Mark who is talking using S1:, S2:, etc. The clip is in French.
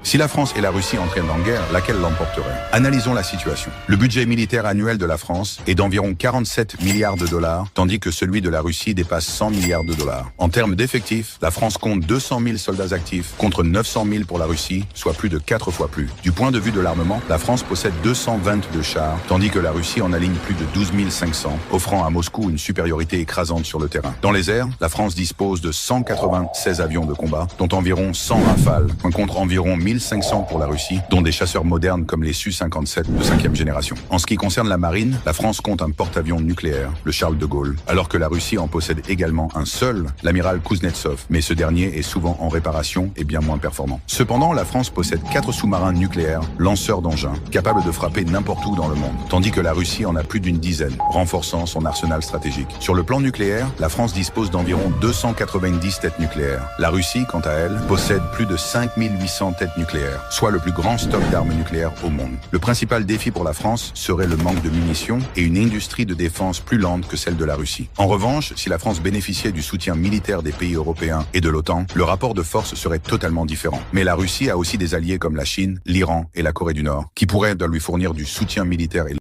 S1: Si la France et la Russie entraînent en guerre, laquelle l'emporterait? Analysons la situation. Le budget militaire annuel de la France est d'environ 47 milliards de dollars, tandis que celui de la Russie dépasse 100 milliards de dollars. En termes d'effectifs, la France compte 200 000 soldats actifs contre 900 000 pour la Russie, soit plus de 4 fois plus. Du point de vue de l'armement, la France possède 222 chars, tandis que la Russie en aligne plus de 12 500, offrant à Moscou une supériorité écrasante sur le terrain. Dans les airs, la France dispose de 196 avions de combat, dont environ 100 Rafales, contre environ 1500 pour la Russie, dont des chasseurs modernes comme les Su-57 de 5e génération. En ce qui concerne la marine, la France compte un porte-avions nucléaire, le Charles de Gaulle, alors que la Russie en possède également un seul, l'amiral Kuznetsov, mais ce dernier est souvent en réparation et bien moins performant. Cependant, la France possède 4 sous-marins nucléaires, lanceurs d'engins, capables de frapper n'importe où dans le monde, tandis que la Russie en a plus d'une dizaine, renforçant son arsenal stratégique. Sur le plan nucléaire, la France dispose d'environ 290 têtes nucléaires. La Russie, quant à elle, possède plus de 5800 têtes nucléaires, soit le plus grand stock d'armes nucléaires au monde. Le principal défi pour la France serait le manque de munitions et une industrie de défense plus lente que celle de la Russie. En revanche, si la France bénéficiait du soutien militaire des pays européens et de l'OTAN, le rapport de force serait totalement différent. Mais la Russie a aussi des alliés comme la Chine, l'Iran et la Corée du Nord, qui pourraient lui fournir du soutien militaire et